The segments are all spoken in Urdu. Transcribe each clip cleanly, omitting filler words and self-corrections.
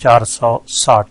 460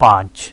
5।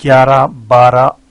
11, 12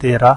13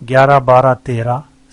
11, 12, 13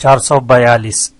442,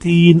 3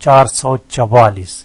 444,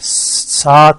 7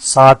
7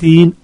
3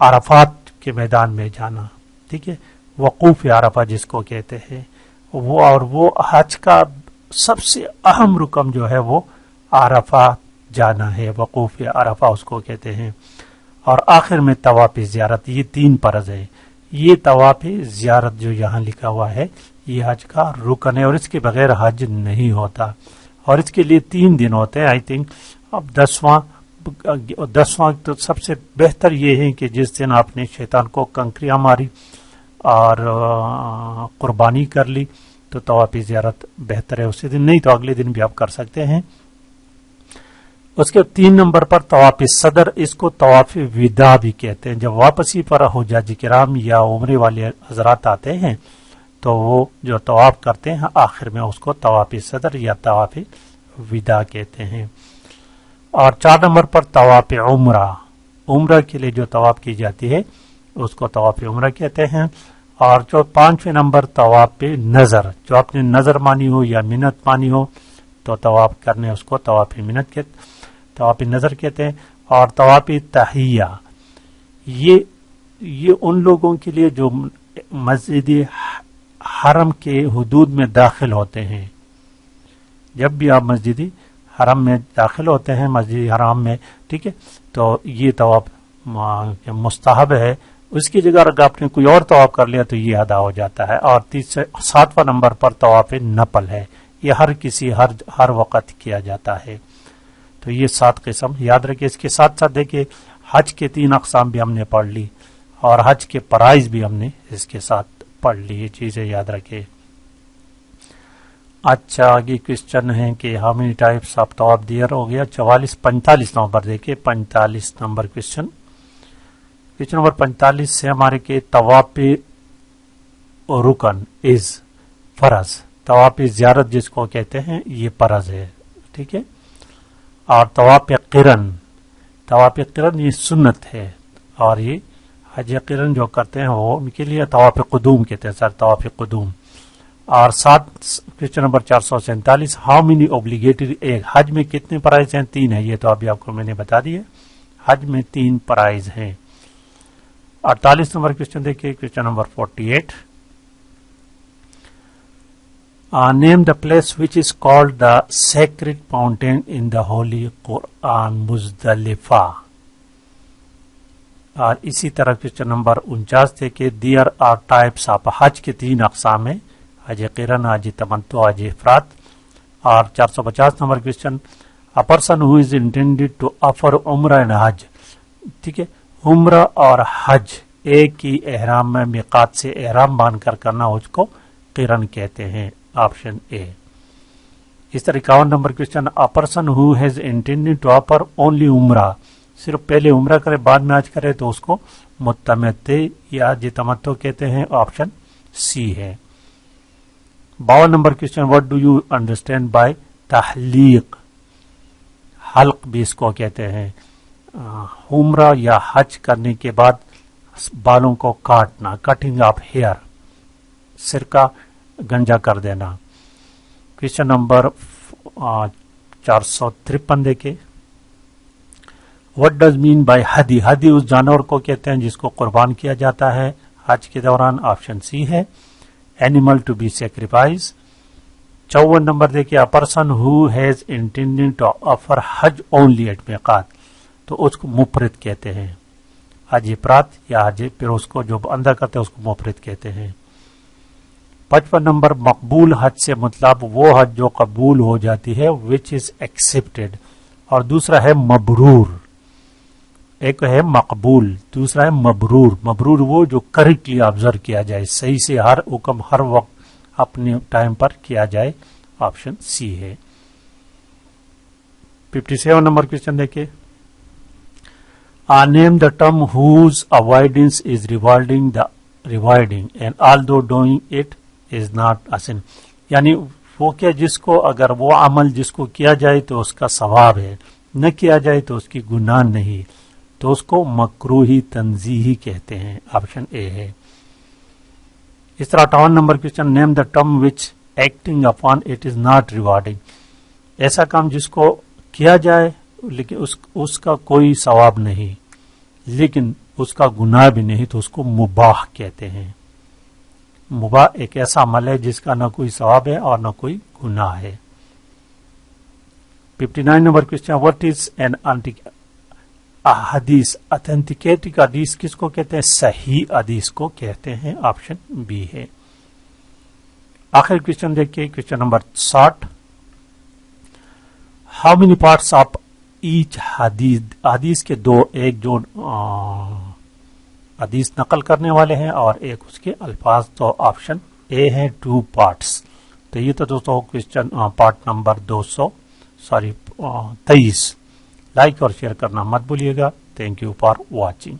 عرفات کے میدان میں جانا، ٹھیک ہے، وقوف عرفہ جس کو کہتے ہیں وہ، اور وہ حج کا سب سے اہم رکن جو ہے وہ عرفہ جانا ہے، وقوف عرفہ اس کو کہتے ہیں. اور آخر میں طواف زیارت، یہ 3 فرض ہے. یہ طواف زیارت جو یہاں لکھا ہوا ہے یہ حج کا رکن ہے، اور اس کے بغیر حج نہیں ہوتا، اور اس کے لیے 3 دن ہوتے ہیں. آئی تھنک اب 10واں تو سب سے بہتر یہ ہے کہ جس دن آپ نے شیطان کو کنکریاں ماری اور قربانی کر لی تو طواف زیارت بہتر ہے اسی دن، نہیں تو اگلے دن بھی آپ کر سکتے ہیں. اس کے 3 نمبر پر طواف صدر، اس کو طواف وداع بھی کہتے ہیں. جب واپسی پر حجاج کرام یا عمرے والے حضرات آتے ہیں تو وہ جو طواف کرتے ہیں آخر میں اس کو طواف صدر یا طواف وداع کہتے ہیں. اور 4 نمبر پر طواف عمرہ، عمرہ کے لیے جو طواف کی جاتی ہے اس کو طواف عمرہ کہتے ہیں. اور جو 5ویں نمبر طواف نظر، جو اپنے نظر مانی ہو یا منت مانی ہو تو طواف کرنے اس کو طواف منت کہتے، طواف نظر کہتے ہیں. اور طواف تحیہ، یہ ان لوگوں کے لیے جو مسجد حرم کے حدود میں داخل ہوتے ہیں. جب بھی آپ مسجد حرم میں داخل ہوتے ہیں، مسجد حرام میں، ٹھیک ہے، تو یہ طواف مستحب ہے. اس کی جگہ اگر آپ نے کوئی اور طواف کر لیا تو یہ ادا ہو جاتا ہے. اور 7واں نمبر پر طواف نفل ہے، یہ ہر وقت کیا جاتا ہے. تو یہ 7 قسم یاد رکھیں. اس کے ساتھ ساتھ دیکھیں حج کے 3 اقسام بھی ہم نے پڑھ لی اور حج کے فرائض بھی ہم نے اس کے ساتھ پڑھ لی، یہ چیزیں یاد رکھیں. اچھا آگے کوشچن ہے کہ ہاؤ مینی ٹائپس آف طواف دیئر ہو گیا. 45 نمبر دیکھیں، 45 نمبر کوشچن نمبر 45 سے ہمارے کے طواف رکن از فرض، طواف زیارت جس کو کہتے ہیں یہ فرض ہے، ٹھیک ہے. اور طواف قرن یہ سنت ہے، اور یہ حج قرن جو کرتے ہیں وہ ان کے لیے طواف قدوم کہتے ہیں، سر طواف قدوم. اور 7 question number 447 how many obligatory ایک، حج میں کتنے فرائض ہیں؟ 3 ہیں. یہ تو ابھی آپ کو میں نے بتا دیا، حج میں 3 فرائض ہیں. 48 نمبر کوشچن دیکھیے، question number 48 name the place which is called the sacred mountain in the holy Quran مزدلفہ. اور اسی طرح کوشچن نمبر 49 دیکھیے دیئر آر ٹائپس آف، حج کے 3 اقسام ہیں، حج قرن، حج تمتع، حج افراد. اور 450 number question a person who is intended to offer عمرہ and حج، ٹھیک ہے، عمرہ اور حج ایک ہی احرام میں میقات سے احرام باندھ کر کرنا اس کو قرن کہتے ہیں، آپشن اے. اس طرح 51 number question a person who has intended to offer only عمرہ، صرف پہلے عمرہ کرے بعد میں حج کرے تو اس کو متمتع یا حج تمتع کہتے ہیں، آپشن سی ہے. 52 number question what do you understand by تحلیق، حلق بھی اس کو کہتے ہیں، عمرہ یا حج کرنے کے بعد بالوں کو کاٹنا، کٹنگ آف ہیئر، سرکہ گنجا کر دینا. کوشچن نمبر 453 دیکھیں what does mean by ہدی، ہدی اس جانور کو کہتے ہیں جس کو قربان کیا جاتا ہے حج کے دوران، آپشن سی ہے، animal to be sacrifice. 54 number دیکھیے a person who has intended to offer Hajj only at میقات، تو اس کو مفرد کہتے ہیں، حج افراد یا حج، پھر اس کو جو اندر کرتے ہیں اس کو مفرد کہتے ہیں. 55 نمبر مقبول حج سے مطلب وہ حج جو قبول ہو جاتی ہے which is accepted، اور دوسرا ہے مبرور. ایک ہے مقبول، دوسرا ہے مبرور. مبرور وہ جو کریکٹلی آبزرو کیا جائے، صحیح سے ہر حکم ہر وقت اپنے ٹائم پر کیا جائے، آپشن سی ہے. 57 نمبر کوشچن دیکھیں name the term whose avoidance is rewarding and although doing it is not a sin، یعنی وہ کیا جس کو اگر وہ عمل جس کو کیا جائے تو اس کا ثواب ہے، نہ کیا جائے تو اس کی گناہ نہیں، تو اس کو مکروہی تنزیہی کہتے ہیں، آپشن اے ہے. اس طرح 58 number question name the term which acting upon it is not rewarding، ایسا کام جس کو کیا جائے لیکن اس کا کوئی ثواب نہیں، لیکن اس کا گناہ بھی نہیں تو اس کو مباح کہتے ہیں. مباح ایک ایسا عمل ہے جس کا نہ کوئی ثواب ہے اور نہ کوئی گناہ ہے. 59 number question, what is an حدیث؟ اتھینٹیکیٹڈ حدیث کس کو کہتے ہیں؟ صحیح حدیث کو کہتے ہیں. آپشن بی ہے. آخر کوشچن دیکھیے, question number 60. How many parts of each حدیث؟ حدیث کے دو, ایک جو حدیث نقل کرنے والے ہیں اور ایک اس کے الفاظ. تو آپشن اے ہے 2 پارٹس. تو یہ تو دوستوں کوشچن پارٹ نمبر 23. لائک اور شیئر کرنا مت بھولیے گا. Thank you for watching.